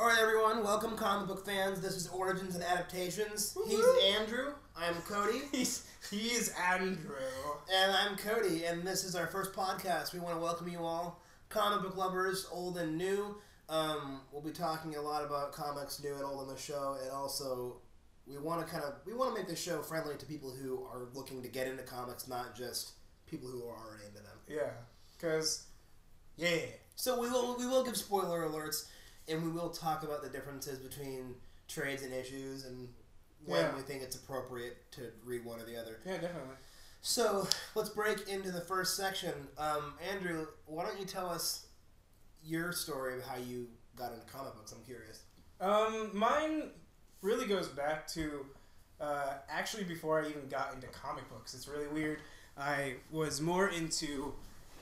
Alright everyone, welcome comic book fans. This is Origins and Adaptations. Woo-hoo. He's Andrew, I'm Cody. He's Andrew. And I'm Cody, and this is our first podcast. We want to welcome you all, comic book lovers, old and new. We'll be talking a lot about comics, new and old on the show, and also we want to make this show friendly to people who are looking to get into comics, not just people who are already into them. Yeah, because, yeah. So we will give spoiler alerts, and we will talk about the differences between trades and issues, and when we think it's appropriate to read one or the other. Yeah, definitely. So let's break into the first section. Andrew, why don't you tell us your story of how you got into comic books? I'm curious. Mine really goes back to actually before I even got into comic books. It's really weird. I was more into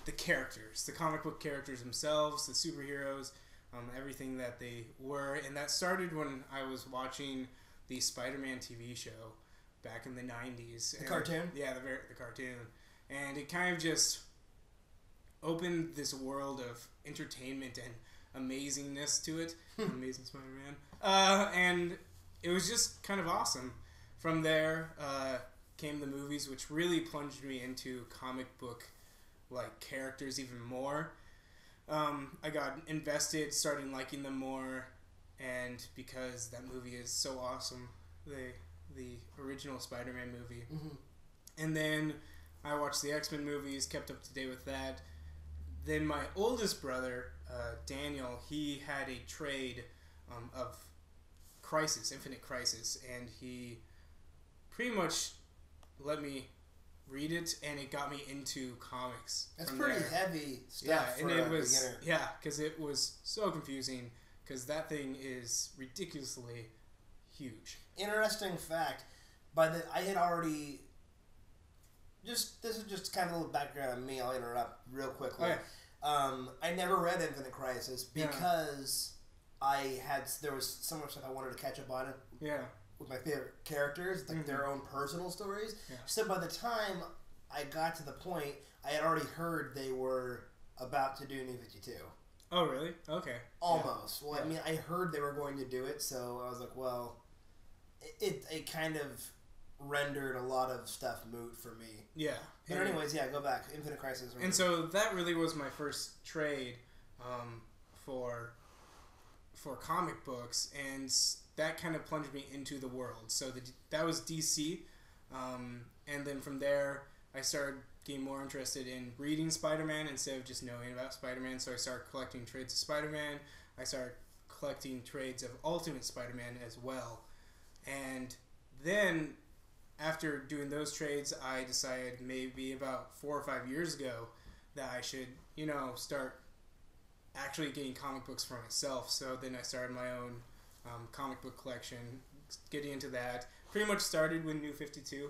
the characters, the comic book characters themselves, the superheroes, everything that they were. And that started when I was watching the Spider-Man TV show back in the 90s. The cartoon? Yeah, the cartoon. And it kind of just opened this world of entertainment and amazingness to it. Amazing Spider-Man. And it was just kind of awesome. From there came the movies, which really plunged me into comic book like characters even more. I got invested, started liking them more, and because that movie is so awesome, the original Spider-Man movie. Mm-hmm. And then I watched the X-Men movies, kept up to date with that. Then my oldest brother, Daniel, he had a trade of Crisis, Infinite Crisis, and he pretty much let me read it, and it got me into comics. That's pretty heavy stuff for a beginner. Yeah, because it was so confusing, because that thing is ridiculously huge. Interesting fact, I had already... this is just kind of a little background on me. I'll interrupt real quickly. Okay. I never read Infinite Crisis because there was so much stuff I wanted to catch up on it. Yeah. With my favorite characters, like their own personal stories. Yeah. So by the time I got to the point, I had already heard they were about to do New 52. Oh, really? Okay. Almost. Yeah. Well, I mean, I heard they were going to do it, so I was like, well, it kind of rendered a lot of stuff moot for me. Yeah. But anyways, yeah, go back. Infinite Crisis. And so that really was my first trade for comic books, and that kind of plunged me into the world. So that was DC, and then from there I started getting more interested in reading Spider-Man instead of just knowing about Spider-Man. So I started collecting trades of Spider-Man. I started collecting trades of Ultimate Spider-Man as well. And then after doing those trades, I decided maybe about 4 or 5 years ago that I should, start actually getting comic books for myself. So then I started my own comic book collection, getting into that. Pretty much started when New 52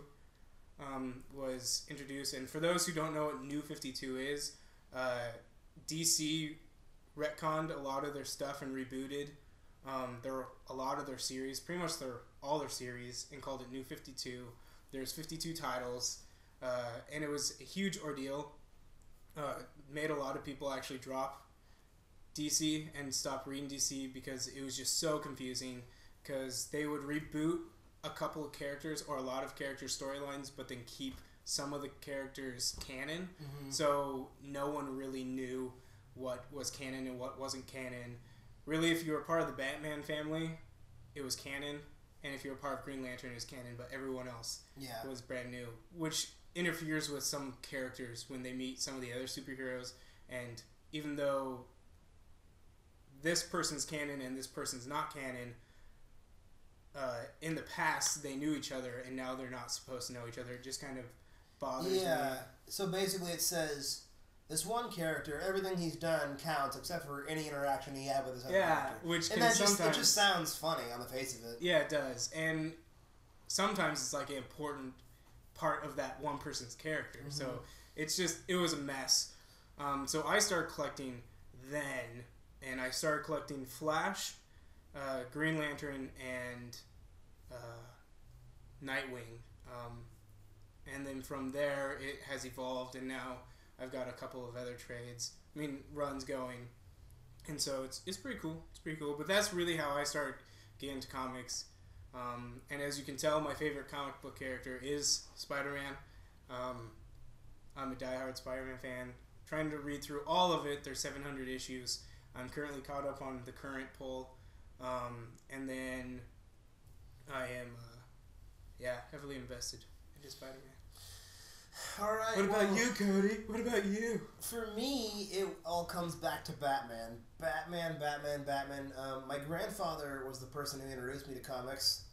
was introduced. And for those who don't know what New 52 is, DC retconned a lot of their stuff and rebooted a lot of their series, pretty much all their series, and called it New 52. There's 52 titles, and it was a huge ordeal. Made a lot of people actually drop DC and stop reading DC because it was just so confusing, because they would reboot a couple of characters or a lot of character storylines, but then keep some of the characters canon. Mm-hmm. So no one really knew what was canon and what wasn't canon. Really, if you were part of the Batman family, it was canon, and if you were part of Green Lantern, it was canon, but everyone else was brand new, which interferes with some characters when they meet some of the other superheroes. And even though this person's canon and this person's not canon, in the past they knew each other, and now they're not supposed to know each other. It just kind of bothers me. Yeah, so basically it says this one character, everything he's done counts except for any interaction he had with his other character. Which and can that sometimes... it just sounds funny on the face of it. Yeah, it does. And sometimes it's like an important part of that one person's character. Mm-hmm. So it was a mess. So I started collecting then, and I started collecting Flash, Green Lantern, and Nightwing. And then from there, it has evolved, and now I've got a couple of other trades. Runs going. And so it's pretty cool. It's pretty cool. But that's really how I started getting into comics. And as you can tell, my favorite comic book character is Spider-Man. I'm a diehard Spider-Man fan. Trying to read through all of it. There's 700 issues. I'm currently caught up on the current pull. And then I am, heavily invested into Spider-Man. All right. What about you, Cody? What about you? For me, it all comes back to Batman. Batman. My grandfather was the person who introduced me to comics.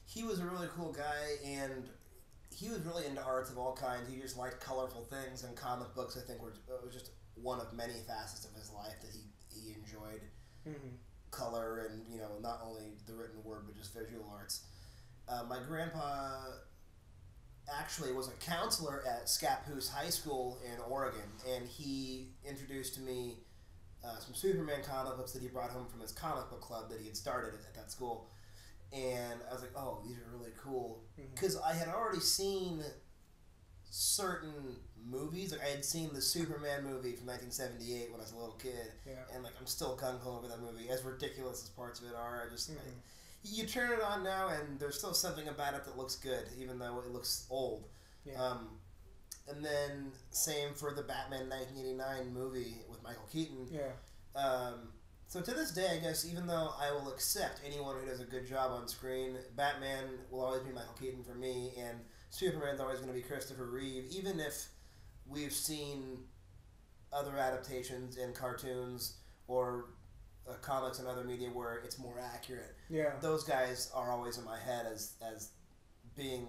He was a really cool guy, and he was really into arts of all kinds. He just liked colorful things, and comic books, I think, was just one of many facets of his life that he enjoyed. Mm-hmm. Color and, not only the written word, but just visual arts. My grandpa actually was a counselor at Scappoose High School in Oregon, and he introduced to me some Superman comic books that he brought home from his comic book club that he had started at that school. And I was like, oh, these are really cool. Because I had already seen certain movies. Like, I had seen the Superman movie from 1978 when I was a little kid. Yeah. And, I'm still gung-ho over that movie. As ridiculous as parts of it are, you turn it on now, and there's still something about it that looks good, even though it looks old. Yeah. And then, same for the Batman 1989 movie with Michael Keaton. Yeah. So to this day, I guess, even though I will accept anyone who does a good job on screen, Batman will always be Michael Keaton for me, and Superman's always going to be Christopher Reeve, even if we've seen other adaptations in cartoons or comics and other media where it's more accurate. Yeah. Those guys are always in my head as being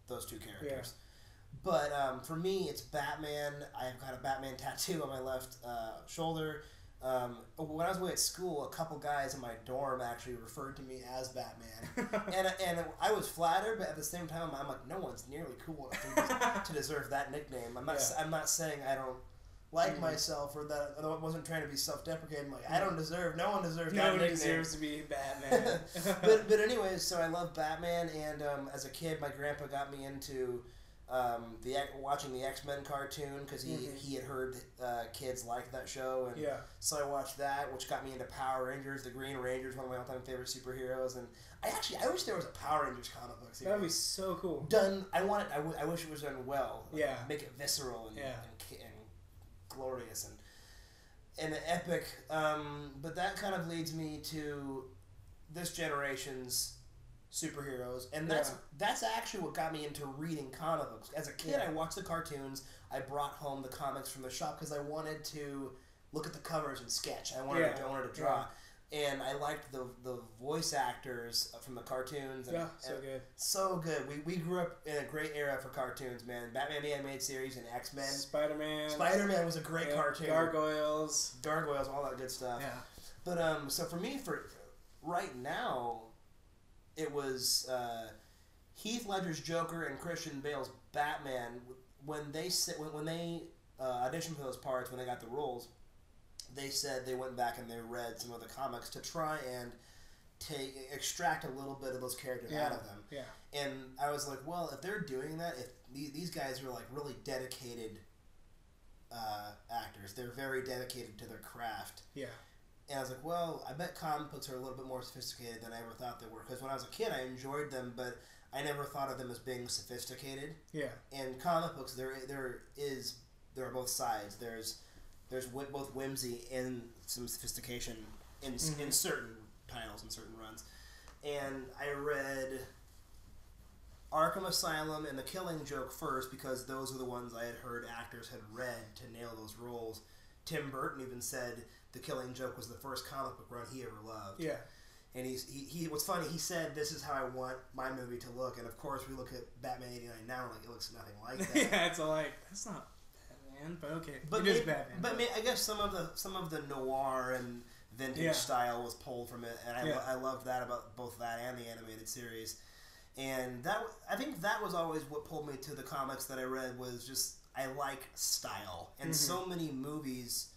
those two characters. Yeah. But for me, it's Batman. I've got a Batman tattoo on my left shoulder. When I was away at school, a couple guys in my dorm actually referred to me as Batman, and I was flattered, but at the same time, I'm like, no one's nearly cool enough to deserve that nickname. I'm not saying I don't like myself or that I wasn't trying to be self-deprecating. Like, I don't deserve. No one deserves that nickname. No one deserves to be Batman. but anyways, so I love Batman, and as a kid, my grandpa got me into watching the X-Men cartoon because he had heard kids like that show, and so I watched that, which got me into Power Rangers. The Green Ranger's one of my all-time favorite superheroes, and I wish there was a Power Rangers comic book series. That'd be so cool. Done. I wish it was done well. Yeah. Make it visceral and glorious and epic. But that kind of leads me to this generation's superheroes, and that's actually what got me into reading comic books. As a kid, I watched the cartoons. I brought home the comics from the shop because I wanted to look at the covers and sketch. I wanted to draw, and I liked the voice actors from the cartoons. And, so good. We grew up in a great era for cartoons, man. Batman the Animated Series and X-Men. Spider-Man was a great cartoon. Gargoyles, all that good stuff. Yeah. But so for me, for right now, it was Heath Ledger's Joker and Christian Bale's Batman. When they auditioned for those parts, when they got the roles, they said they went back and they read some of the comics to try and extract a little bit of those characters out of them. Yeah. And I was like, well, if they're doing that, if these guys are like really dedicated actors, they're very dedicated to their craft. Yeah. And I was like, well, I bet comic books are a little bit more sophisticated than I ever thought they were. Because when I was a kid, I enjoyed them, but I never thought of them as being sophisticated. Yeah. And comic books, there are both sides. There's both whimsy and some sophistication in certain titles and certain runs. And I read Arkham Asylum and The Killing Joke first because those are the ones I had heard actors had read to nail those roles. Tim Burton even said The Killing Joke was the first comic book run he ever loved. Yeah. And he what's funny, he said, this is how I want my movie to look. And of course, we look at Batman 89 now, and it looks nothing like that. Yeah, it's like, that's not Batman, but okay. But it is Batman. But I guess some of the noir and vintage style was pulled from it. And I loved that about both that and the animated series. And I think that was always what pulled me to the comics that I read, was just, I like style. And so many movies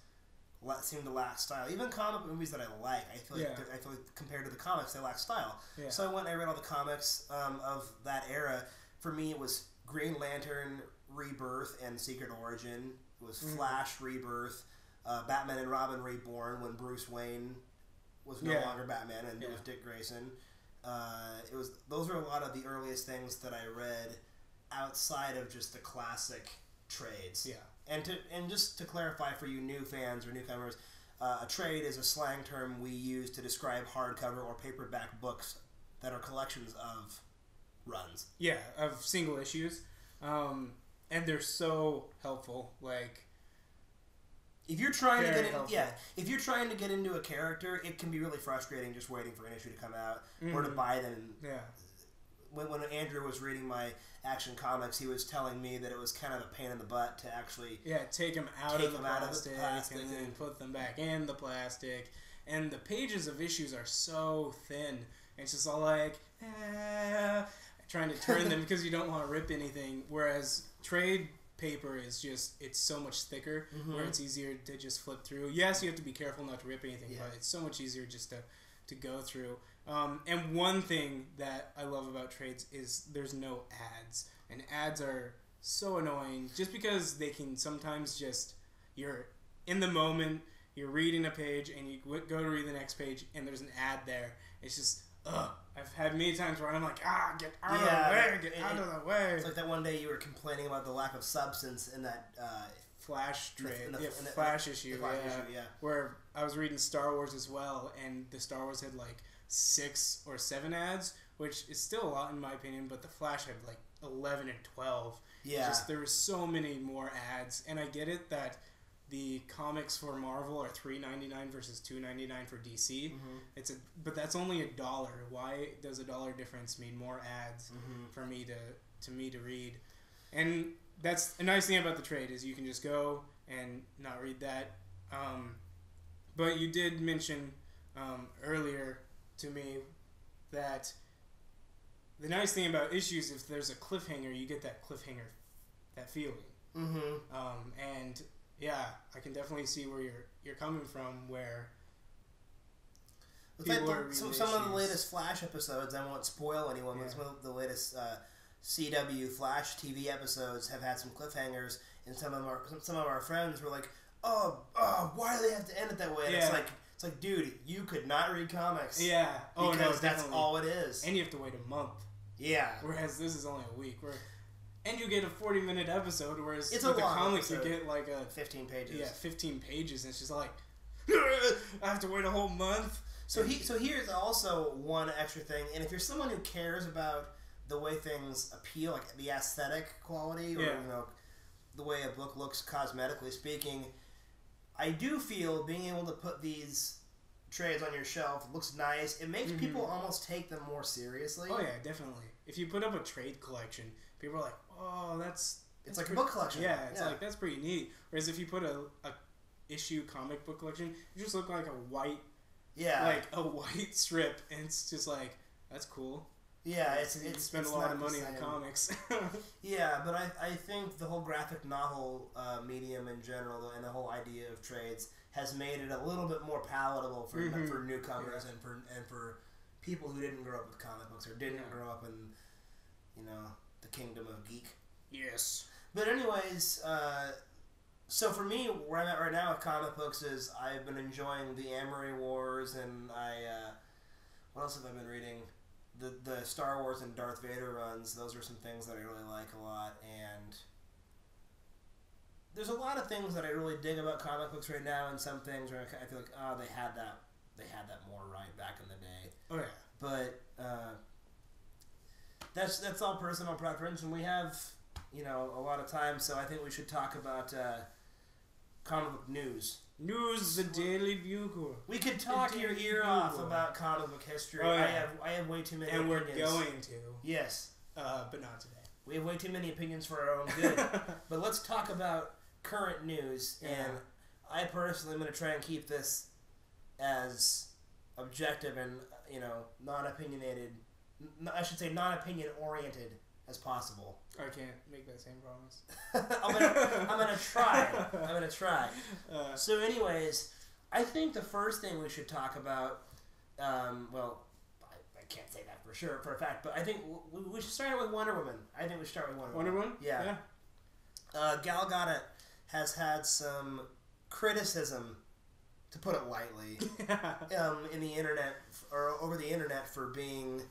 seem to lack style. Even comic movies that I like, I feel like compared to the comics, they lack style. Yeah. So I went and I read all the comics of that era. For me, it was Green Lantern, Rebirth, and Secret Origin. It was Flash, Rebirth, Batman and Robin Reborn when Bruce Wayne was no longer Batman and it was Dick Grayson. Those are a lot of the earliest things that I read outside of just the classic trades. Yeah. And just to clarify for you new fans or newcomers, a trade is a slang term we use to describe hardcover or paperback books that are collections of runs. Yeah, of single issues. And they're so helpful. Like, if you're trying to get into a character, it can be really frustrating just waiting for an issue to come out or to buy them. Yeah. When Andrew was reading my Action Comics, he was telling me that it was kind of a pain in the butt to actually take them out of the plastic and then put them back in the plastic. And the pages of issues are so thin. It's just all like, trying to turn them because you don't want to rip anything. Whereas trade paper is just, it's so much thicker where it's easier to just flip through. Yes, you have to be careful not to rip anything, but it's so much easier just to go through. And one thing that I love about trades is there's no ads. And ads are so annoying just because they can sometimes just, you're in the moment, you're reading a page and you go to read the next page and there's an ad there. It's just, I've had many times where I'm like, get out of the way, get out of the way. It's like that one day you were complaining about the lack of substance in that Flash trade, Flash issue, where I was reading Star Wars as well, and the Star Wars had like 6 or 7 ads, which is still a lot in my opinion, but the Flash had like 11 and 12. Yeah. There were so many more ads, and I get it that the comics for Marvel are $3.99 versus $2.99 for DC. But that's only $1. Why does $1 difference mean more ads for me to read? And that's a nice thing about the trade is you can just go and not read that. But you did mention earlier to me that the nice thing about issues, if there's a cliffhanger, you get that cliffhanger, that feeling. And yeah, I can definitely see where you're coming from. Where some of the latest Flash episodes, I won't spoil anyone, but some of the latest CW Flash TV episodes have had some cliffhangers, and some of our friends were like, "Oh, why do they have to end it that way?" And it's like, dude, you could not read comics. Yeah. Oh no, that's all it is. And you have to wait a month. Yeah. Whereas this is only a week. And you get a 40-minute episode, whereas with the comics you get like 15 pages. Yeah, 15 pages, and it's just like, I have to wait a whole month. So here's also one extra thing, and if you're someone who cares about the way things appeal, like the aesthetic quality, or the way a book looks cosmetically speaking, I do feel being able to put these trades on your shelf looks nice. It makes people almost take them more seriously. Oh yeah, definitely. If you put up a trade collection, people are like, "Oh, it's like a book collection." Yeah, it's like that's pretty neat. Whereas if you put a issue comic book collection, you just look like a white strip, and it's just like that's cool. Yeah, you spend a lot of money on comics. Yeah, but I think the whole graphic novel medium in general and the whole idea of trades has made it a little bit more palatable for newcomers and for people who didn't grow up with comic books or didn't grow up in the kingdom of geek. Yes. But anyways, so for me, where I'm at right now with comic books is I've been enjoying the Amory Wars, and what else have I been reading? The Star Wars and Darth Vader runs. Those are some things that I really like a lot, and there's a lot of things that I really dig about comic books right now, and some things where I feel like, they had that more right back in the day. Oh yeah. But that's all personal preference, and we have a lot of time, so I think we should talk about comic book news. News, the Daily Bugle. We could talk your ear off about comic book history. Oh, yeah. I have way too many and opinions. we're going to. Yes. But not today. We have way too many opinions for our own good. But let's talk about current news, and I personally am going to try and keep this as objective and non-opinionated. I should say non-opinion-oriented as possible. I can't make that same promise. I'm gonna try. So, anyways, I think the first thing we should talk about. I can't say that for a fact, but I think we should start with Wonder Woman. I think we should start with Wonder Woman. Yeah. Gal Gadot has had some criticism, to put it lightly, in the internet or over the internet for being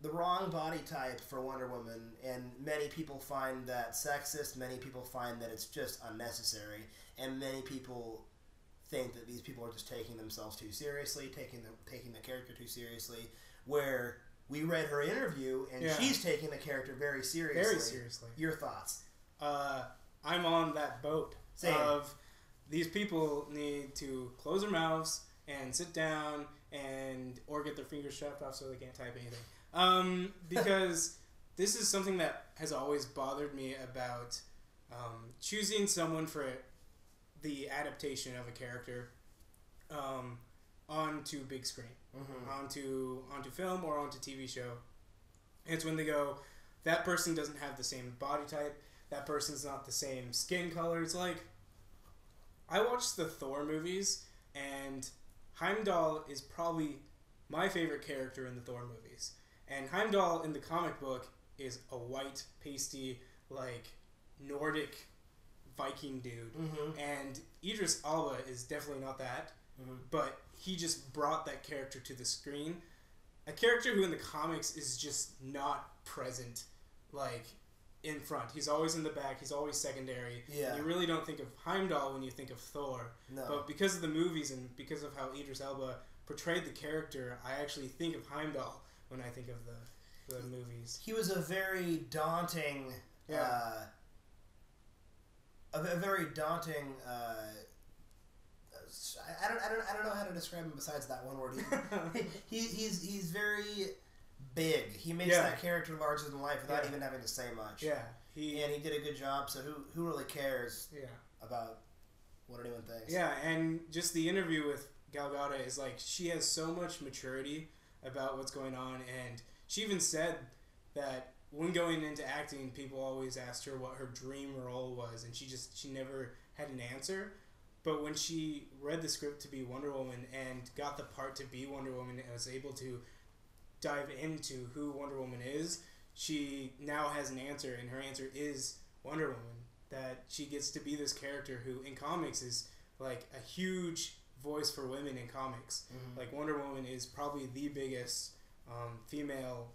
the wrong body type for Wonder Woman, and many people find that sexist. Many people find that it's just unnecessary, and many people think that these people are just taking themselves too seriously, taking the character too seriously. Where we read her interview, and she's taking the character very seriously. Very seriously. Your thoughts? I'm on that boat. Same. Of these people need to close their mouths and sit down or get their fingers shoved off so they can't type anything. Because this is something that has always bothered me about choosing someone for the adaptation of a character onto big screen, onto film or onto TV show. And it's when they go, that person doesn't have the same body type, that person's not the same skin color. It's like, I watched the Thor movies, and Heimdall is probably my favorite character in the Thor movies. And Heimdall in the comic book is a white, pasty, like, Nordic Viking dude. And Idris Elba is definitely not that, but he just brought that character to the screen. A character who in the comics is just not present, like, in front. He's always in the back. He's always secondary. Yeah. You really don't think of Heimdall when you think of Thor. No. But because of the movies and because of how Idris Elba portrayed the character, I actually think of Heimdall when I think of the movies. He was a very daunting, a very daunting. I don't know how to describe him besides that one word. He's very big. He makes that character larger than life without even having to say much. Yeah, and he did a good job. So who really cares? About what anyone thinks? Yeah, and just the interview with Gal Gadot is like, she has so much maturity about what's going on, and she even said that when going into acting, people always asked her what her dream role was, and she never had an answer. But when she read the script to be Wonder Woman and got the part to be Wonder Woman and was able to dive into who Wonder Woman is, she now has an answer, and her answer is Wonder Woman. That she gets to be this character who in comics is like a huge voice for women in comics. Like, Wonder Woman is probably the biggest female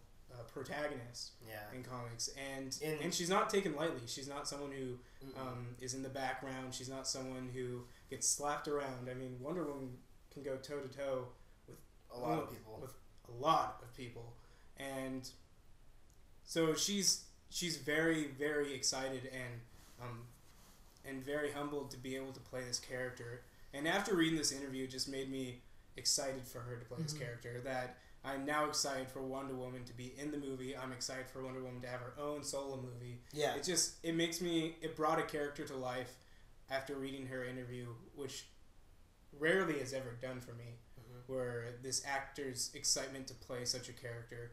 protagonist in comics, and she's not taken lightly. She's not someone who is in the background. She's not someone who gets slapped around. I mean, Wonder Woman can go toe to toe with a lot of people. With a lot of people, and so she's very, very excited and very humbled to be able to play this character. And after reading this interview, it just made me excited for her to play this character. That I'm now excited for Wonder Woman to be in the movie. I'm excited for Wonder Woman to have her own solo movie. Yeah. It brought a character to life after reading her interview, which rarely has ever done for me, where this actor's excitement to play such a character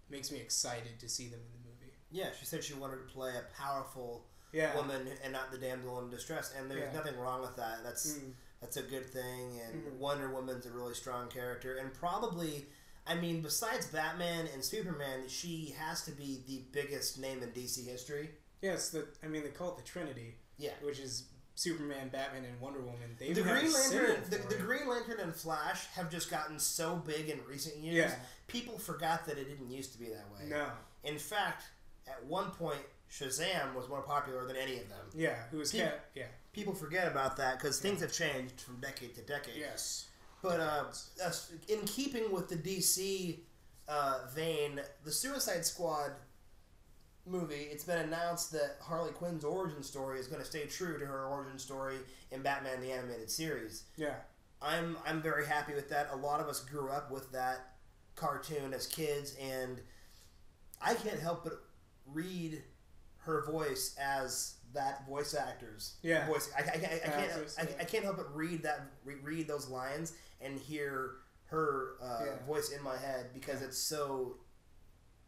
makes me excited to see them in the movie. Yeah, she said she wanted to play a powerful woman and not the damsel in distress, and there's nothing wrong with that. That's a good thing, and Wonder Woman's a really strong character, and probably, I mean, besides Batman and Superman, she has to be the biggest name in DC history. Yes, they call it the Trinity. Yeah, which is Superman, Batman, and Wonder Woman. The Green Lantern, the Green Lantern and Flash have just gotten so big in recent years. Yeah. People forgot that it didn't used to be that way. No. In fact, at one point, Shazam was more popular than any of them. Yeah, who was people forget about that because things have changed from decade to decade. Yes. But in keeping with the DC vein, the Suicide Squad movie, it's been announced that Harley Quinn's origin story is going to stay true to her origin story in Batman the Animated Series. Yeah. I'm very happy with that. A lot of us grew up with that cartoon as kids, and I can't help but read her voice as that voice actor's voice. I can't help but read those lines and hear her voice in my head because it's so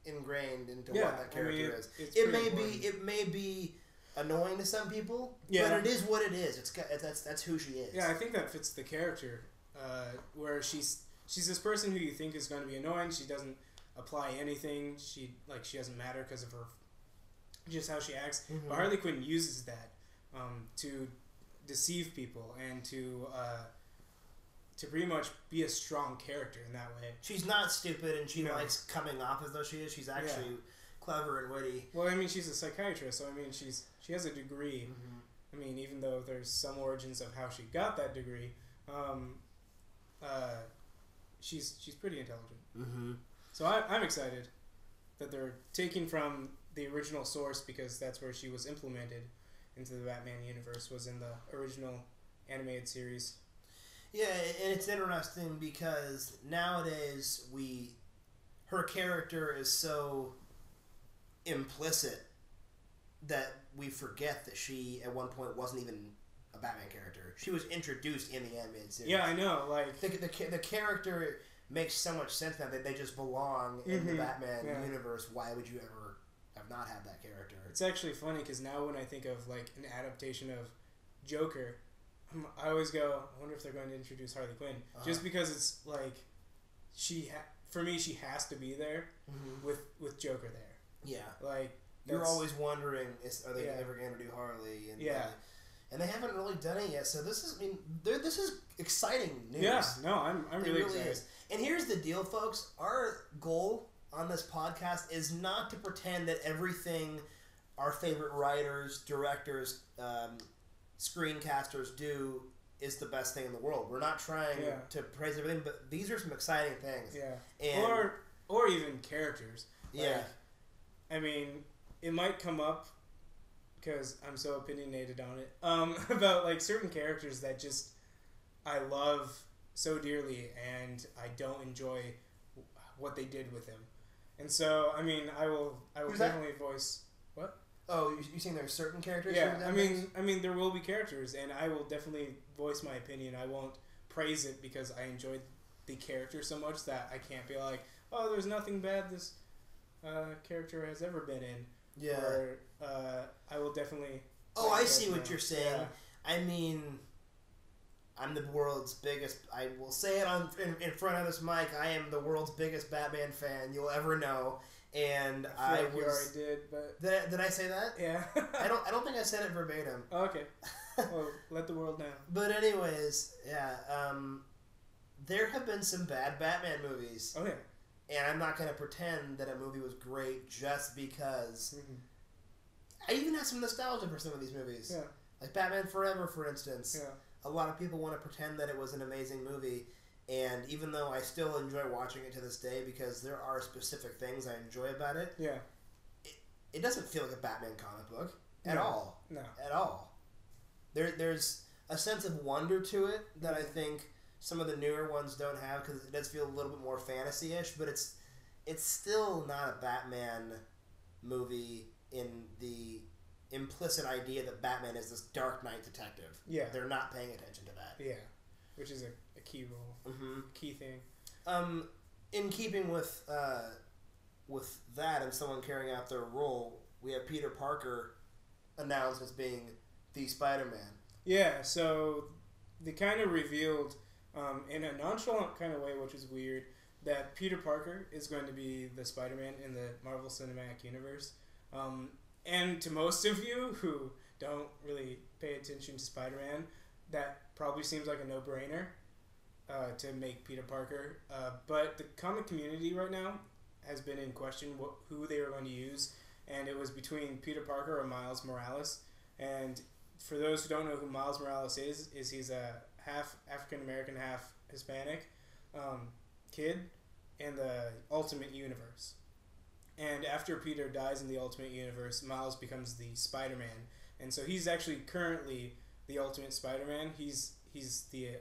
ingrained into what that character is. It may be annoying to some people, but it is what it is. That's who she is. Yeah, I think that fits the character, where she's this person who you think is going to be annoying. She doesn't apply anything. She doesn't matter because of her just how she acts. But Harley Quinn uses that to deceive people and to pretty much be a strong character in that way. She's not stupid, and she No. likes coming off as though she is. She's actually clever and witty. Well, I mean, she's a psychiatrist, so I mean, she has a degree. Mm-hmm. I mean, even though there's some origins of how she got that degree, she's pretty intelligent. Mm-hmm. So I'm excited that they're taking from the original source, because that's where she was implemented into the Batman universe, was in the original animated series. Yeah, and it's interesting because nowadays her character is so implicit that we forget that she at one point wasn't even a Batman character. She was introduced in the animated series. Yeah, I know. Like The character makes so much sense now that they just belong in the Batman universe. Why would you ever have not had that character? It's actually funny because now when I think of like an adaptation of Joker, I always go, I wonder if they're going to introduce Harley Quinn, just because it's like for me she has to be there with Joker there. Yeah, like you're always wondering, are they ever going to do Harley? And and they haven't really done it yet. So this is exciting news. Yeah, no, I'm really excited. Is. And here's the deal, folks. Our goal on this podcast is not to pretend that everything our favorite writers, directors, screencasters do is the best thing in the world. We're not trying to praise everything, but these are some exciting things. Yeah. And or even characters. Like, I mean, it might come up because I'm so opinionated on it. About like certain characters that just I love so dearly, and I don't enjoy what they did with him. And so, I mean, I will definitely voice what. Oh, you saying there are certain characters? Yeah, I mean, there will be characters, and I will definitely voice my opinion. I won't praise it because I enjoyed the character so much that I can't be like, oh, there's nothing bad this character has ever been in. Yeah. Or I will definitely. Oh, I see what you're saying. Yeah. I mean, I'm the world's biggest. I will say it in front of this mic. I am the world's biggest Batman fan you'll ever know. And I feel like you already did, but did I say that? Yeah. I don't think I said it verbatim. Oh, okay. Well, let the world know. But anyways, yeah. There have been some bad Batman movies. Oh yeah. And I'm not going to pretend that a movie was great just because. I even have some nostalgia for some of these movies. Yeah. Like Batman Forever, for instance. Yeah. A lot of people want to pretend that it was an amazing movie. And even though I still enjoy watching it to this day because there are specific things I enjoy about it, it doesn't feel like a Batman comic book at all. No. At all. There's a sense of wonder to it that I think some of the newer ones don't have because it does feel a little bit more fantasy-ish, but it's still not a Batman movie in the implicit idea that Batman is this Dark Knight detective. Yeah. They're not paying attention to that. Yeah. Which is a key role. Key thing. In keeping with that and someone carrying out their role, we have Peter Parker announced as being the Spider-Man. Yeah, so they kind of revealed in a nonchalant kind of way, which is weird, that Peter Parker is going to be the Spider-Man in the Marvel Cinematic Universe. And to most of you who don't really pay attention to Spider-Man, that probably seems like a no-brainer to make Peter Parker. But the comic community right now has been in question who they were going to use, and it was between Peter Parker or Miles Morales. And for those who don't know who Miles Morales is he's a half African-American, half Hispanic kid in the Ultimate Universe. And after Peter dies in the Ultimate Universe, Miles becomes the Spider-Man. And so he's actually currently the Ultimate Spider-Man. He's the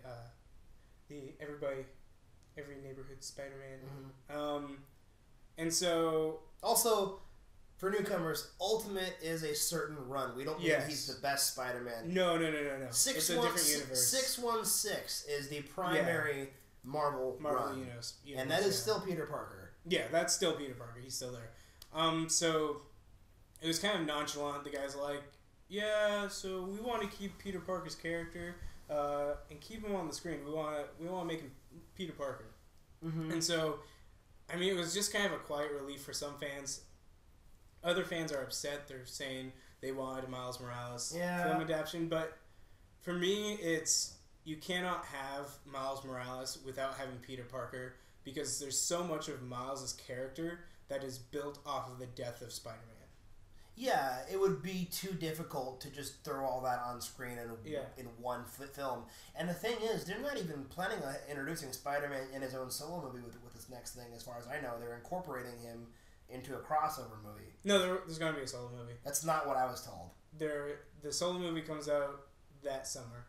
every neighborhood Spider-Man. And so also for newcomers, Ultimate is a certain run. We don't mean he's the best Spider-Man. No. It's a different universe. 616 is the primary Marvel run. Universe, and that is still Peter Parker. Yeah, that's still Peter Parker. He's still there. So it was kind of nonchalant. The guy's like, yeah, so we want to keep Peter Parker's character and keep him on the screen. We want to make him Peter Parker. And so, I mean, it was just kind of a quiet relief for some fans. Other fans are upset. They're saying they wanted a Miles Morales film adaptation. But For me, it's you cannot have Miles Morales without having Peter Parker because there's so much of Miles' character that is built off of the death of Spider-Man. Yeah, it would be too difficult to just throw all that on screen in one film. And the thing is, they're not even planning on introducing Spider-Man in his own solo movie with this next thing, as far as I know. They're incorporating him into a crossover movie. No, there's going to be a solo movie. That's not what I was told. The solo movie comes out that summer.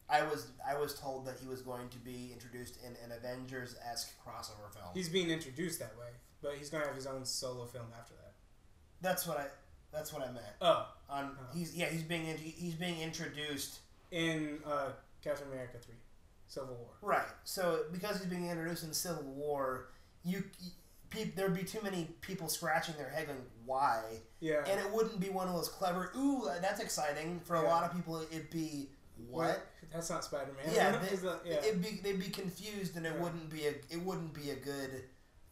I was told that he was going to be introduced in an Avengers-esque crossover film. He's being introduced that way, but he's going to have his own solo film after that. That's what I meant. Oh. He's being introduced in Captain America 3, Civil War. Right. So because he's being introduced in Civil War, there'd be too many people scratching their head going, why? Yeah. And it wouldn't be one of those clever, ooh, that's exciting. For a lot of people, it'd be, what? Well, that's not Spider-Man. Yeah, they'd be confused, and it wouldn't be a good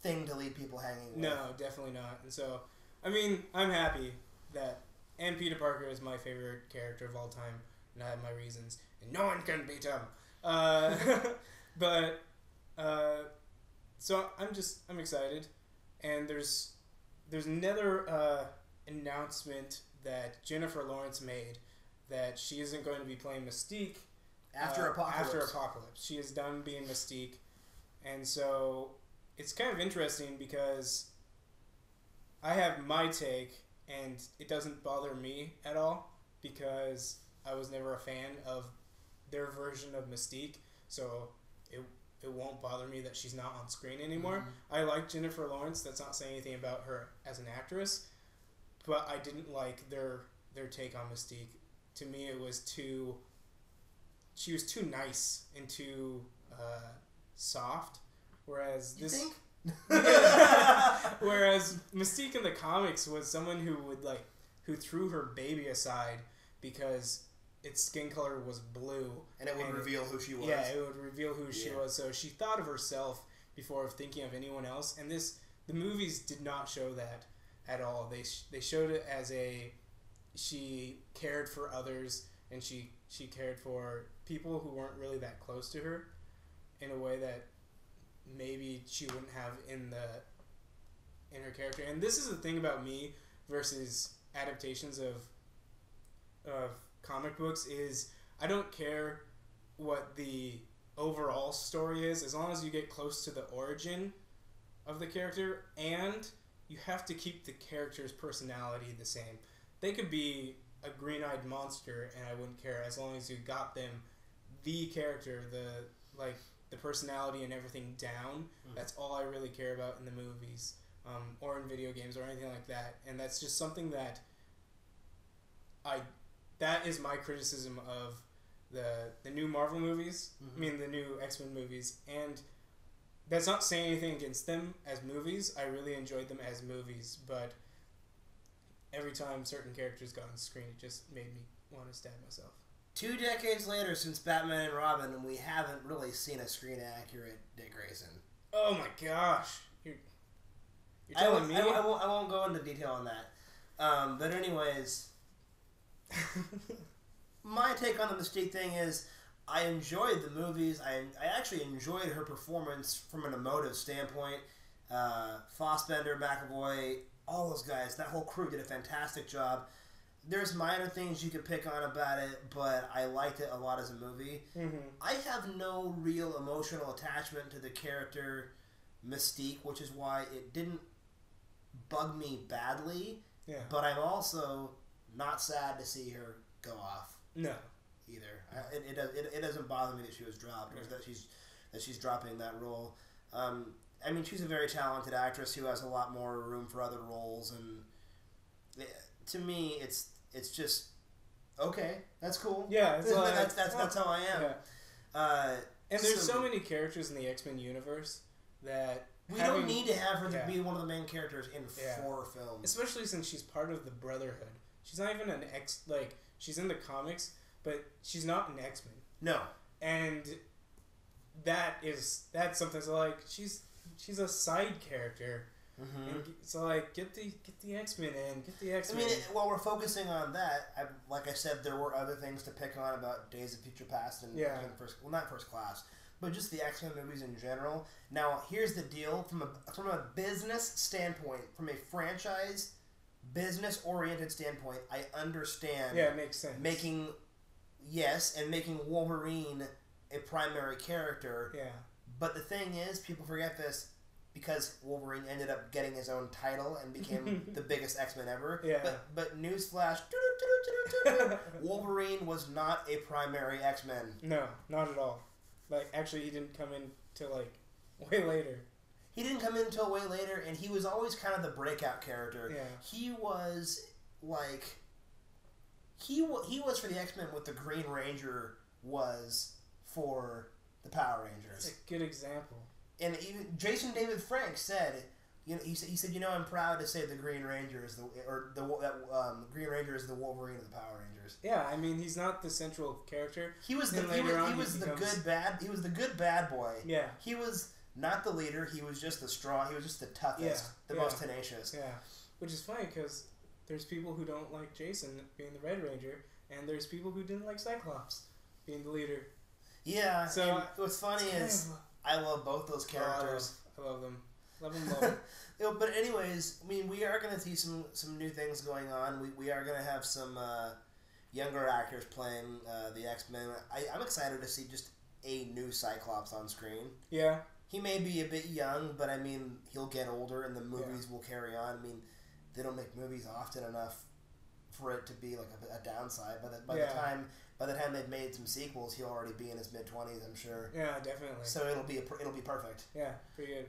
thing to leave people hanging with. No, definitely not. And so, I mean, I'm happy that, and Peter Parker is my favorite character of all time, and I have my reasons, and no one can beat him. So I'm excited, and there's another announcement that Jennifer Lawrence made that she isn't going to be playing Mystique after Apocalypse. She is done being Mystique, and so it's kind of interesting because I have my take, and it doesn't bother me at all because I was never a fan of their version of Mystique, so it won't bother me that she's not on screen anymore. Mm-hmm. I like Jennifer Lawrence. That's not saying anything about her as an actress, but I didn't like their take on Mystique. To me, she was too nice and too soft, whereas you think? Whereas Mystique in the comics was someone who threw her baby aside because its skin color was blue. And it would reveal who she was. Yeah, it would reveal who she was. So she thought of herself before thinking of anyone else. And the movies did not show that at all. They showed it as she cared for others, and she cared for people who weren't really that close to her in a way that maybe she wouldn't have in her character. And this is the thing about me versus adaptations of comic books is I don't care what the overall story is as long as you get close to the origin of the character, and you have to keep the character's personality the same. They could be a green-eyed monster and I wouldn't care as long as you got them the character, the personality and everything down. That's all I really care about in the movies or in video games or anything like that. And that's just something that that is my criticism of the new Marvel movies. I mean, the new X-Men movies. And that's not saying anything against them as movies. I really enjoyed them as movies, but every time certain characters got on screen, it just made me want to stab myself. 2 decades later since Batman and Robin, and we haven't really seen a screen-accurate Dick Grayson. Oh my gosh. You're telling me? I won't go into detail on that. But anyways, my take on the Mystique thing is I enjoyed the movies. I actually enjoyed her performance from an emotive standpoint. Fassbender, McAvoy, all those guys, that whole crew did a fantastic job. There's minor things you could pick on about it, but I liked it a lot as a movie. Mm-hmm. I have no real emotional attachment to the character Mystique, which is why it didn't bug me badly. Yeah. But I'm also not sad to see her go off. No. Either. It doesn't bother me that she was dropped, or that she's dropping that role. I mean, she's a very talented actress who has a lot more room for other roles, and to me, it's just okay. That's cool. Yeah, that's how I am. Yeah. And there's so many characters in the X-Men universe that we don't need to have her to be one of the main characters in 4 films, especially since she's part of the Brotherhood. She's not even an she's in the comics, but she's not an X-Men. No, and that's something. So she's a side character And so like get the X-Men in, get the X-Men. I mean, while we're focusing on that, like I said, there were other things to pick on about Days of Future Past and not First Class, but just the X-Men movies in general. Now, here's the deal: from a business standpoint, from a franchise, business-oriented standpoint, I understand. Yeah, it makes sense. Making Wolverine a primary character. Yeah. But the thing is, people forget this. Because Wolverine ended up getting his own title and became the biggest X-Men ever. Yeah. But newsflash, Wolverine was not a primary X-Men. No, not at all. Like, actually, he didn't come in till, like, way later. He didn't come in until way later, and he was always kind of the breakout character. Yeah. He was, like... He was for the X-Men what the Green Ranger was for the Power Rangers. That's a good example. And even Jason David Frank said, he said, I'm proud to say the Green Ranger is Green Ranger is the Wolverine of the Power Rangers. Yeah, I mean, he's not the central character. He was the good bad boy. Yeah. He was not the leader. He was just the strong. He was just the toughest, most tenacious. Yeah. Which is funny because there's people who don't like Jason being the Red Ranger, and there's people who didn't like Cyclops being the leader. Yeah. So what's funny is. I love both those characters. I love them. Love them. But anyways, I mean, we are going to see some new things going on. We are going to have some younger actors playing the X-Men. I'm excited to see just a new Cyclops on screen. Yeah. He may be a bit young, but I mean, he'll get older and the movies will carry on. I mean, they don't make movies often enough for it to be like a downside. By the time they've made some sequels, he'll already be in his mid-20s, I'm sure. Yeah, definitely. So it'll be perfect. Yeah, pretty good.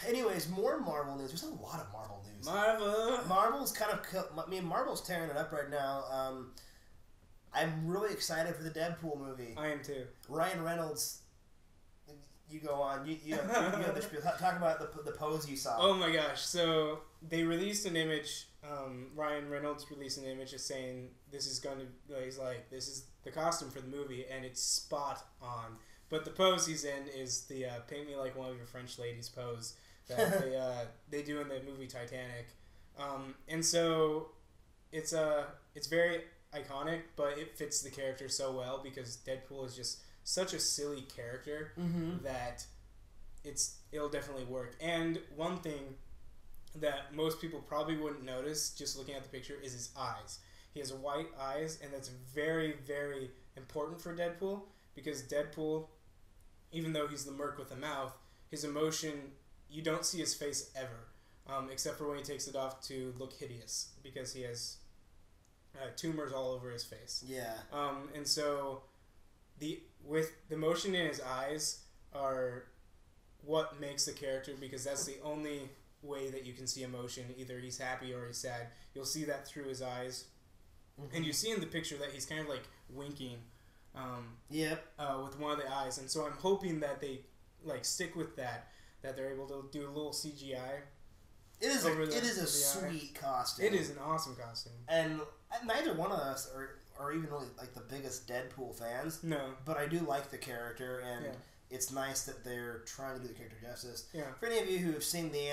Anyways, more Marvel news. There's a lot of Marvel news. Marvel's tearing it up right now. I'm really excited for the Deadpool movie. I am too. Ryan Reynolds. You go on. You have the spiel. Talk about the pose you saw. Oh my gosh! So they released an image. Ryan Reynolds released an image just saying this is going to. He's like, this is the costume for the movie, and it's spot on. But the pose he's in is the "paint me like one of your French ladies" pose that they do in the movie Titanic, and so it's very iconic, but it fits the character so well because Deadpool is just such a silly character that it'll definitely work. And one thing that most people probably wouldn't notice just looking at the picture is his eyes. He has white eyes, and that's very, very important for Deadpool because Deadpool, even though he's the merc with a mouth, his emotion, you don't see his face ever, except for when he takes it off to look hideous because he has tumors all over his face. Yeah. And so the motion in his eyes are what makes the character, because that's the only way that you can see emotion. Either he's happy or he's sad. You'll see that through his eyes. And you see in the picture that he's kind of like winking with one of the eyes. And so I'm hoping that they like stick with that they're able to do a little CGI. It is a sweet costume. It is an awesome costume. And neither one of us are even really like the biggest Deadpool fans. No. But I do like the character, and it's nice that they're trying to do the character justice. Yeah. For any of you who have seen the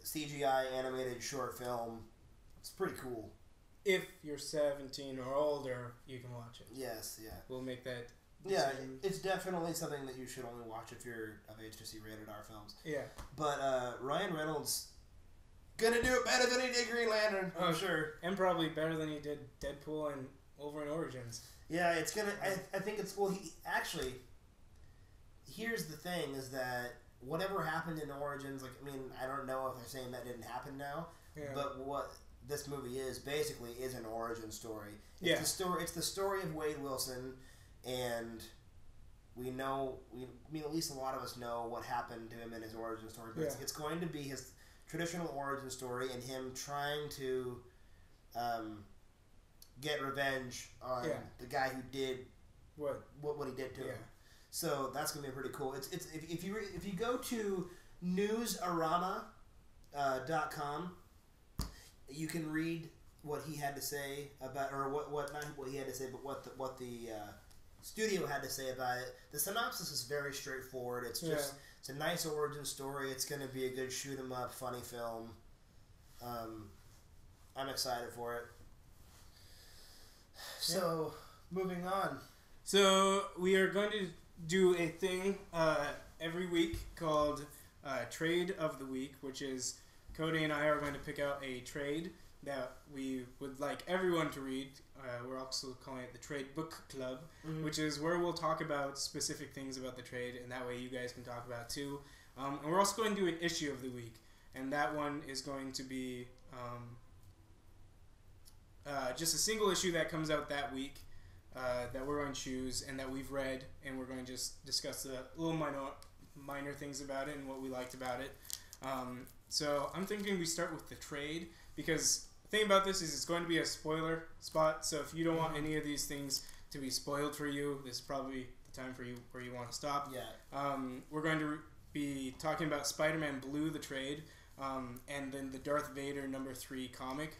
CGI animated short film, it's pretty cool. If you're 17 or older, you can watch it. Yes, yeah. We'll make that decision. Yeah, it's definitely something that you should only watch if you're of age to see rated R films. Yeah. But Ryan Reynolds gonna do it better than he did Green Lantern, I'm sure. And probably better than he did Deadpool and Wolverine Origins. Yeah, it's gonna... I think it's... Well, actually, here's the thing, is that whatever happened in Origins, like, I mean, I don't know if they're saying that didn't happen now, but what this movie is an origin story. It's the story of Wade Wilson, and we know, at least a lot of us know what happened to him in his origin story, but it's going to be his traditional origin story and him trying to get revenge on the guy who did what he did to him. So that's gonna be pretty cool. It's if you go to newsarama.com, you can read what he had to say about, or what not what he had to say, but what the studio had to say about it. The synopsis is very straightforward. It's just it's a nice origin story. It's going to be a good shoot 'em up, funny film. I'm excited for it. So, moving on. So we are going to do a thing every week called Trade of the Week, which is Cody and I are going to pick out a trade that we would like everyone to read. We're also calling it the Trade Book Club, which is where we'll talk about specific things about the trade, and that way you guys can talk about it too. And we're also going to do an issue of the week, and that one is going to be just a single issue that comes out that week that we're going to choose and that we've read, and we're going to just discuss the little minor things about it and what we liked about it. So I'm thinking we start with the trade, because the thing about this is it's going to be a spoiler spot, so if you don't want any of these things to be spoiled for you, this is probably the time for you where you want to stop. Yeah. We're going to be talking about Spider-Man Blue, the trade, and then the Darth Vader #3 comic.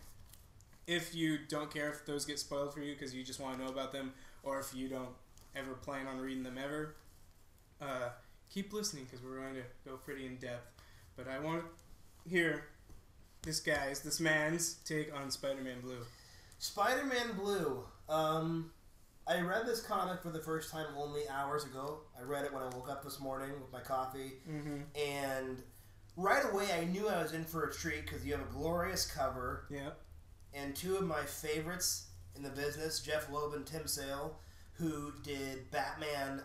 If you don't care if those get spoiled for you because you just want to know about them, or if you don't ever plan on reading them ever, keep listening because we're going to go pretty in depth. But I want to hear this man's take on Spider-Man Blue. Spider-Man Blue. I read this comic for the first time only hours ago. I read it when I woke up this morning with my coffee. And right away I knew I was in for a treat because you have a glorious cover. Yep. And two of my favorites in the business, Jeff Loeb and Tim Sale, who did Batman.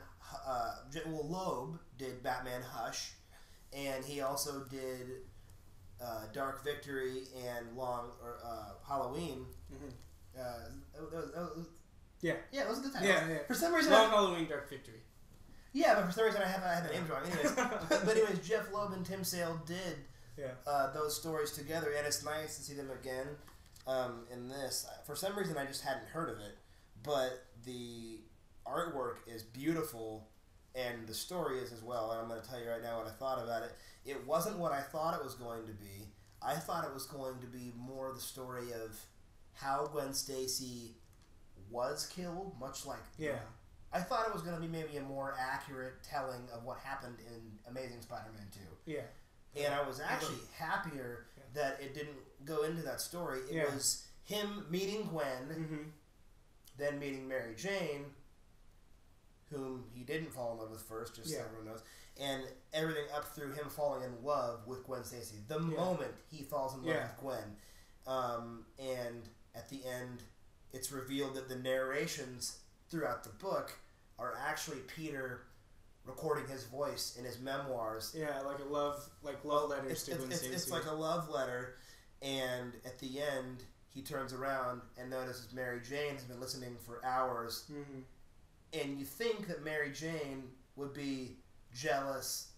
Loeb did Batman Hush, and he also did Dark Victory and Halloween. Yeah, it was a good time. Yeah. For some reason, Long Halloween, Dark Victory. Yeah, but for some reason I have the names wrong. Anyways, Jeff Loeb and Tim Sale did those stories together, and it's nice to see them again. In this, for some reason, I just hadn't heard of it, but the artwork is beautiful, and the story is as well. And I'm going to tell you right now what I thought about it. It wasn't what I thought it was going to be. I thought it was going to be more the story of how Gwen Stacy was killed, much like I thought it was going to be maybe a more accurate telling of what happened in Amazing Spider-Man 2. Yeah. And I was actually happier that it didn't go into that story. It was him meeting Gwen, then meeting Mary Jane, whom he didn't fall in love with first, just so everyone knows, and everything up through him falling in love with Gwen Stacy. The moment he falls in love with Gwen. And at the end, it's revealed that the narrations throughout the book are actually Peter recording his voice in his memoirs. Yeah, like love letters to Gwen Stacy. It's like a love letter, and at the end, he turns around and notices Mary Jane has been listening for hours. And you think that Mary Jane would be jealous,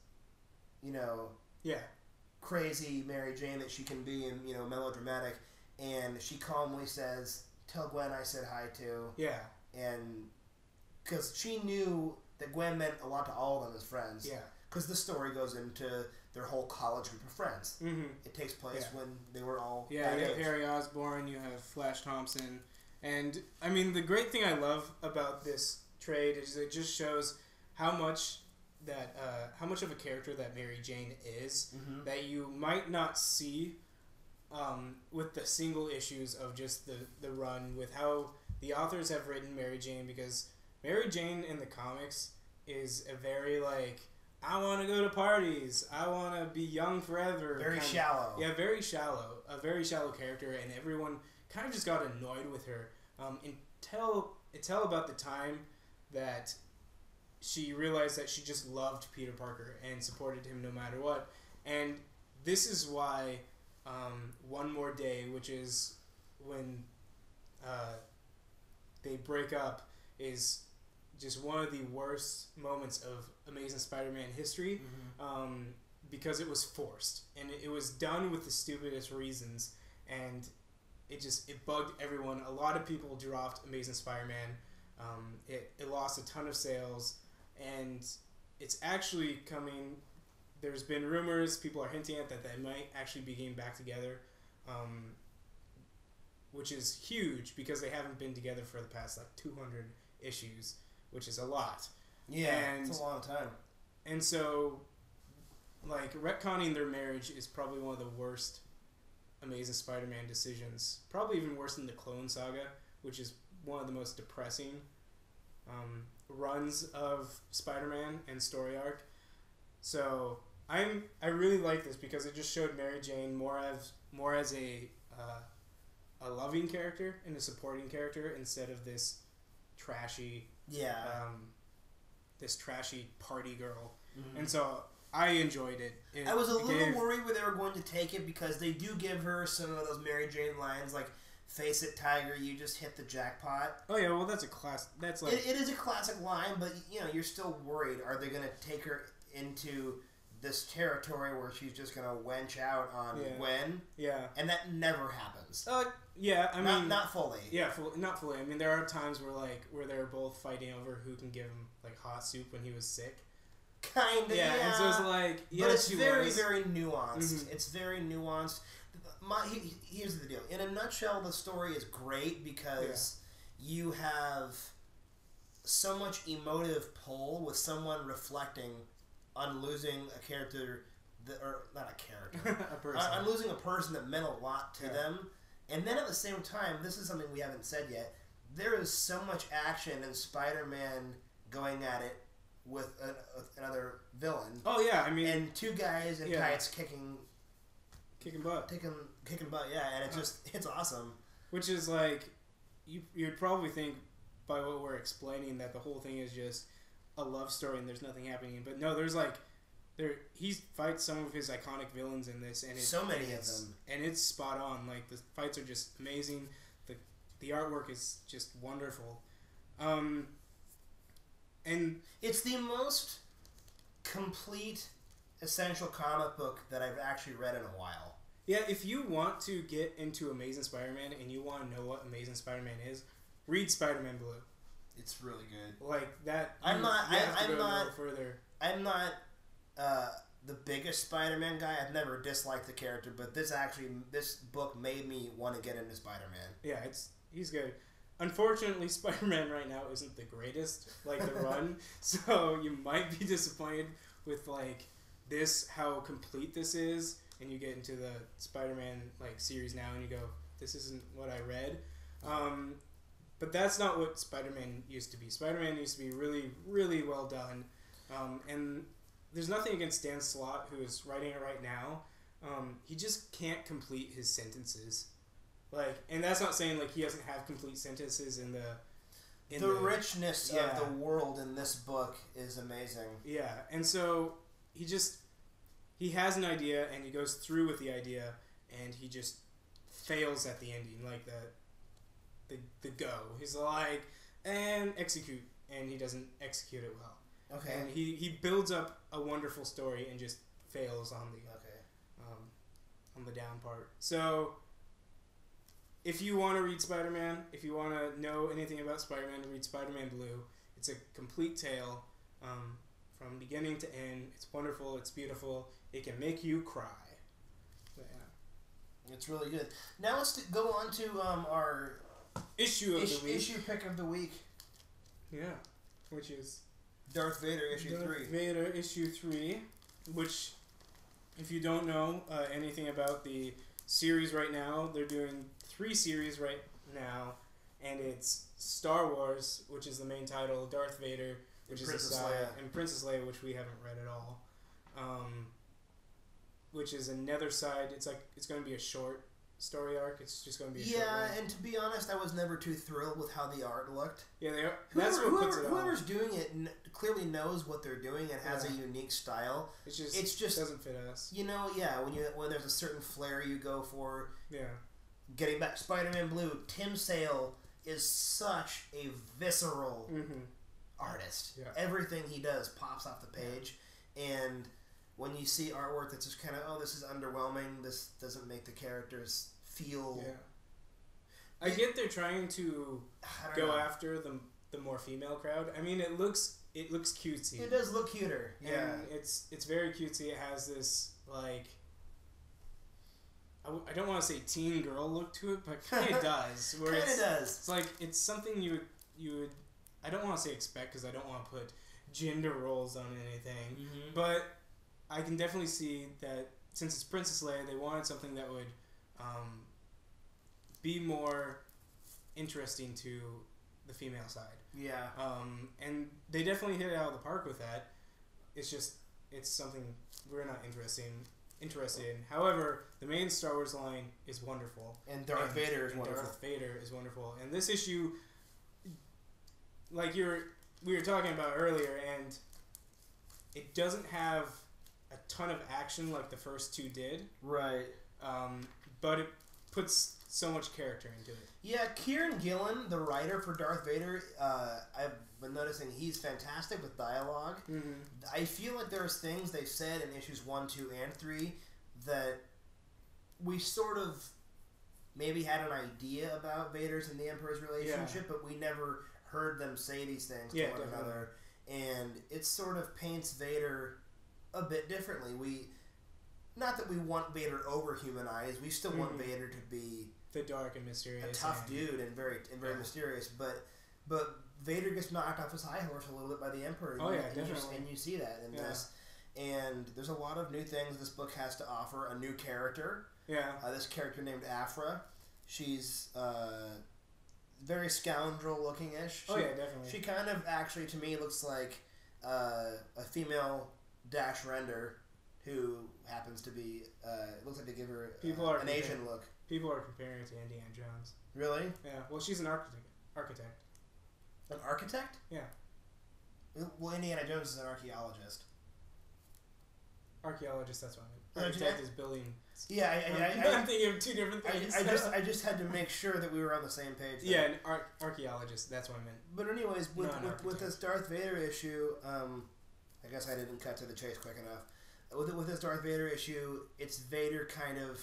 crazy Mary Jane that she can be, and melodramatic, and she calmly says, "Tell Gwen I said hi to." Yeah. And because she knew that Gwen meant a lot to all of them as friends. Yeah. Because the story goes into their whole college group of friends. It takes place when they were all you have Harry Osborn, you have Flash Thompson, and I mean the great thing I love about this trade is it just shows how much of a character that Mary Jane is that you might not see with the single issues of just the run, with how the authors have written Mary Jane, because Mary Jane in the comics is a very I want to go to parties, I want to be young forever. Very shallow. Very shallow. A very shallow character, and everyone kind of just got annoyed with her until about the time that she realized that she just loved Peter Parker and supported him no matter what. And this is why One More Day, which is when they break up, is just one of the worst moments of Amazing Spider-Man history, because it was forced and it was done with the stupidest reasons, and it bugged everyone. A lot of people dropped Amazing Spider-Man. It lost a ton of sales, and it's actually coming. There's been rumors, people are hinting at that they might actually be getting back together, which is huge because they haven't been together for the past 200 issues. which is a lot. Yeah, and, it's a long time. And so, like, retconning their marriage is probably one of the worst Amazing Spider-Man decisions. Probably even worse than the Clone Saga, which is one of the most depressing runs of Spider-Man and story arc. So I really like this because it just showed Mary Jane more as a loving character and a supporting character instead of this trashy party girl. Mm-hmm. And so I enjoyed it. I was a little worried where they were going to take it because they do give her some of those Mary Jane lines like, "Face it, Tiger, you just hit the jackpot." Oh yeah, well that's a class. That's like it is a classic line, but you're still worried. Are they going to take her into this territory where she's just going to wench out on Gwen? Yeah, and that never happens. Yeah, I mean not fully. Yeah, not fully. I mean there are times where they're both fighting over who can give him like hot soup when he was sick. Kinda. Yeah, and so it's like but it's very very nuanced. Mm-hmm. It's very nuanced. Here's the deal. In a nutshell, the story is great because you have so much emotive pull with someone reflecting on losing a character, or not a character, a person. On losing a person that meant a lot to them. And then at the same time, this is something we haven't said yet, there is so much action in Spider-Man going at it with another villain. Oh yeah, I mean, and two guys in tights kicking butt. Kicking butt, yeah, and it's awesome. Which is like, you'd probably think by what we're explaining that the whole thing is just a love story and there's nothing happening. But no, he fights some of his iconic villains in this, and so many of them, and it's spot on. Like the fights are just amazing. The artwork is just wonderful, and it's the most complete essential comic book that I've actually read in a while. Yeah, if you want to get into Amazing Spider-Man and you want to know what Amazing Spider-Man is, read Spider-Man Blue. It's really good. Like that. I'm not the biggest Spider-Man guy. I've never disliked the character, but this book made me want to get into Spider-Man. Yeah, he's good. Unfortunately, Spider-Man right now isn't the greatest, like the run, so you might be disappointed with like this, how complete this is, and you get into the Spider-Man like series now and you go, this isn't what I read. But that's not what Spider-Man used to be. Spider-Man used to be really, really well done. And there's nothing against Dan Slott, who is writing it right now. He just can't complete his sentences. Like, and that's not saying like he doesn't have complete sentences in the richness of the world in this book is amazing. Yeah, and so he has an idea and he goes through with the idea and he just fails at the ending, like the go. He's like, and execute, and he doesn't execute it well. Okay. And he builds up a wonderful story and just fails on the down part. So if you want to read Spider-Man, if you want to know anything about Spider-Man, read Spider-Man Blue. It's a complete tale from beginning to end. It's wonderful. It's beautiful. It can make you cry. Yeah. It's really good. Now let's go on to our issue of the week. Issue pick of the week. Yeah, which is Darth Vader issue 3. Darth Vader issue 3, which, if you don't know anything about the series right now, they're doing 3 series right now, and it's Star Wars, which is the main title, Darth Vader, which is Princess the side, Leia. and Princess Leia, which we haven't read at all, which is another side. It's going to be a short story arc. It's just going to be a short one. And to be honest, I was never too thrilled with how the art looked. Yeah, that's what puts it on. Whoever's doing it clearly knows what they're doing and has a unique style. It just doesn't fit us. When there's a certain flair you go for. Yeah. Getting back, Spider-Man Blue, Tim Sale is such a visceral artist. Yeah. Everything he does pops off the page, and when you see artwork that's just kind of, this is underwhelming, this doesn't make the characters feel... Yeah. I get they're trying to go after the more female crowd. I mean, it looks cutesy. It does look cuter. Yeah. And it's very cutesy. It has this, like... I don't want to say teen girl look to it, but kind of does. Kind of does. It's like, it's something you would I don't want to say expect because I don't want to put gender roles on anything, Mm-hmm. but I can definitely see that since it's Princess Leia, they wanted something that would be more interesting to the female side. Yeah. And they definitely hit it out of the park with that. It's just it's something we're not interested in. However, the main Star Wars line is wonderful. And Darth Vader is wonderful. Darth Vader is wonderful. And this issue, like we were talking about earlier, and it doesn't have a ton of action like the first two did. Right. But it puts so much character into it. Yeah, Kieran Gillen, the writer for Darth Vader, I've been noticing he's fantastic with dialogue. Mm-hmm. I feel like there's things they've said in issues 1, 2, and 3 that we sort of maybe had an idea about Vader's and the Emperor's relationship, but we never heard them say these things to one another. And it sort of paints Vader a bit differently. Not that we want Vader over humanized. We still want Vader to be the dark and mysterious, a tough dude and very mysterious. But Vader gets knocked off his high horse a little bit by the Emperor. Definitely. And you see that in this. And there's a lot of new things this book has to offer. A new character. Yeah. This character named Aphra. She's very scoundrel-looking-ish. Definitely. She kind of actually, to me, looks like a female Dash Render, who happens to be, it looks like they give her an Asian look. People are comparing it to Indiana Jones. Really? Yeah. Well, she's an architect. An architect? Yeah. Well, Indiana Jones is an archaeologist. Archaeologist, that's what I mean. Architect is building. Yeah, I'm thinking of two different things. I just had to make sure that we were on the same page. Yeah, an archaeologist, that's what I meant. But anyways, with this Darth Vader issue, I guess I didn't cut to the chase quick enough. With this Darth Vader issue, it's Vader kind of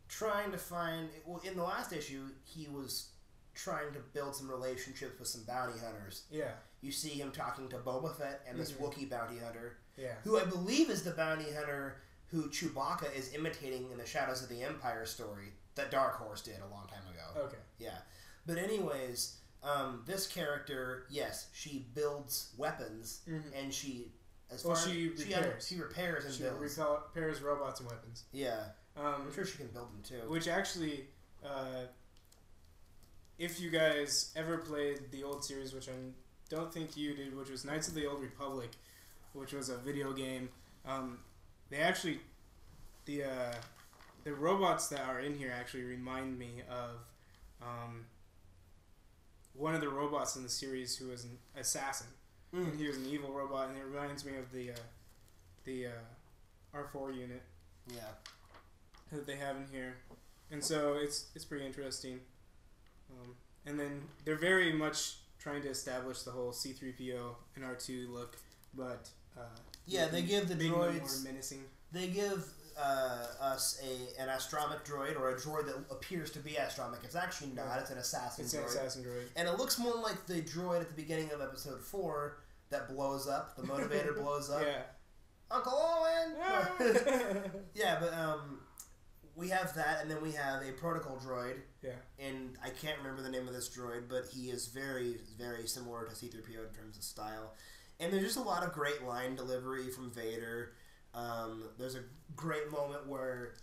trying to find... Well, in the last issue, he was trying to build some relationships with some bounty hunters. Yeah. You see him talking to Boba Fett and this Wookiee bounty hunter. Yeah. Who I believe is the bounty hunter who Chewbacca is imitating in the Shadows of the Empire story that Dark Horse did a long time ago. Okay. Yeah. But anyways, this character, yes, she builds weapons, and she... She repairs. She repairs and builds. She repairs robots and weapons. Yeah. I'm sure she can build them too. Which actually, if you guys ever played the old series, which I don't think you did, which was Knights of the Old Republic, which was a video game, they actually, the robots that are in here actually remind me of one of the robots in the series who was an assassin. And he was an evil robot, and it reminds me of the R4 unit. Yeah. That they have in here, and so it's pretty interesting. And then they're very much trying to establish the whole C-3PO and R2 look, but they give the droids more menacing. They give us an astromech droid, or a droid that appears to be astromech. It's actually not. It's an assassin droid. It's an assassin droid. And it looks more like the droid at the beginning of Episode 4 that blows up. The motivator blows up. Yeah. Uncle Owen! Yeah, but we have that, and then we have a protocol droid. Yeah. And I can't remember the name of this droid, but he is very, very similar to C-3PO in terms of style. And there's just a lot of great line delivery from Vader. There's a great moment where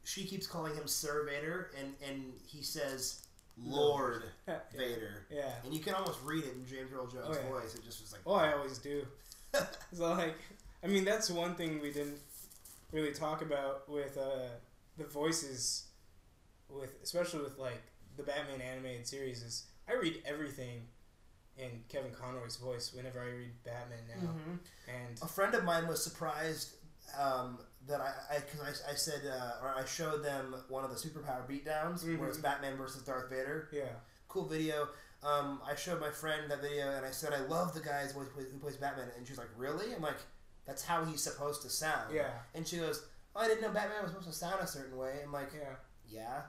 she keeps calling him Sir Vader, and he says Lord Vader. Yeah. And you can almost read it in James Earl Jones' voice. It just was like... Oh, I always do. So, like... I mean, that's one thing we didn't really talk about with the voices, especially with, like, the Batman animated series, is I read everything in Kevin Conroy's voice whenever I read Batman now. Mm-hmm. And a friend of mine was surprised that I said, or I showed them one of the Superpower beatdowns, where it's Batman versus Darth Vader. Yeah. Cool video. I showed my friend that video, and I said, I love the guy who plays Batman. And she's like, really? I'm like... That's how he's supposed to sound. Yeah. And she goes, oh, I didn't know Batman was supposed to sound a certain way. I'm like, yeah.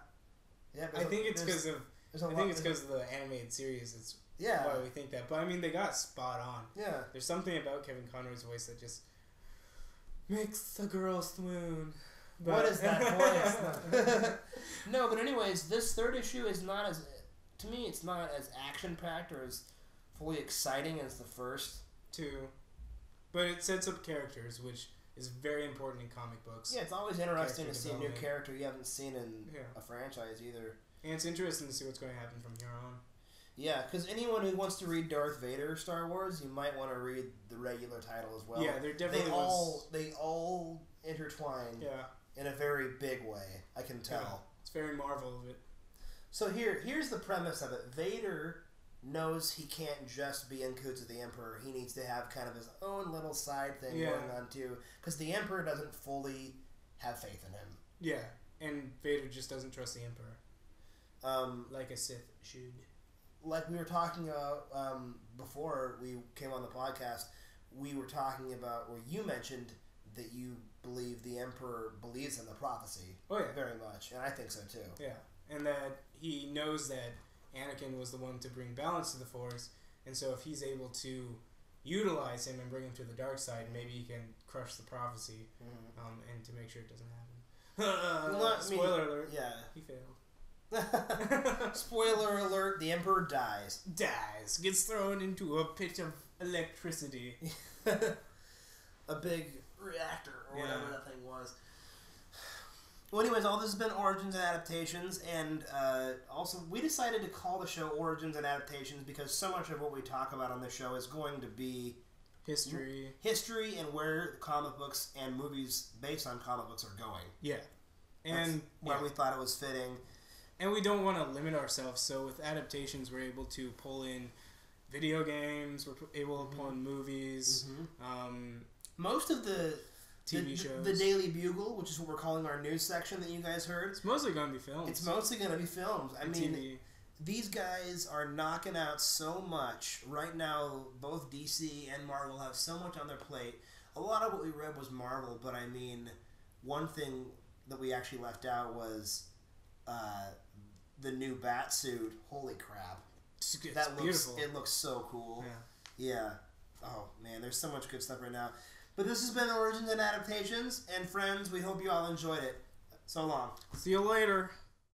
I think it's because of the animated series. It's why we think that. But I mean, they got spot on. Yeah. There's something about Kevin Conroy's voice that just makes a girl swoon. But what is that voice? No, but anyways, this third issue is not as, to me, it's not as action packed or as fully exciting as the first. 2. But it sets up characters, which is very important in comic books. Yeah, it's always interesting to Character see a new development. character you haven't seen in Yeah. a franchise either. And it's interesting to see what's going to happen from here on. Yeah, because anyone who wants to read Darth Vader Star Wars, you might want to read the regular title as well. Yeah, there definitely they all intertwine Yeah. in a very big way. I can tell. Yeah. It's very Marvel of it. So here's the premise of it. Vader knows he can't just be in cahoots with the Emperor. He needs to have kind of his own little side thing going on too, because the Emperor doesn't fully have faith in him. Yeah, and Vader just doesn't trust the Emperor. Like a Sith should. Like we were talking about before we came on the podcast, we were talking about where you mentioned that you believe the Emperor believes in the prophecy. Oh yeah, very much, and I think so too. Yeah, and that he knows that Anakin was the one to bring balance to the Force, and so if he's able to utilize him and bring him to the dark side, maybe he can crush the prophecy, and to make sure it doesn't happen. Spoiler alert. Yeah. He failed. Spoiler alert, the Emperor dies. Gets thrown into a pit of electricity. A big reactor, or whatever that thing was. Well, anyways, all this has been Origins and Adaptations, and also we decided to call the show Origins and Adaptations because so much of what we talk about on this show is going to be history and where comic books and movies based on comic books are going. Yeah. And why we thought it was fitting. And we don't want to limit ourselves, so with adaptations, we're able to pull in video games, we're able to pull in movies, most of the TV shows. The Daily Bugle, which is what we're calling our news section that you guys heard. It's mostly going to be films. It's mostly going to be films. I mean, TV. These guys are knocking out so much. Right now, both DC and Marvel have so much on their plate. A lot of what we read was Marvel, but I mean, one thing that we actually left out was the new bat suit. Holy crap. It's beautiful. It looks so cool. Yeah. Oh, man, there's so much good stuff right now. But this has been Origins and Adaptations, and friends, we hope you all enjoyed it. So long. See you later.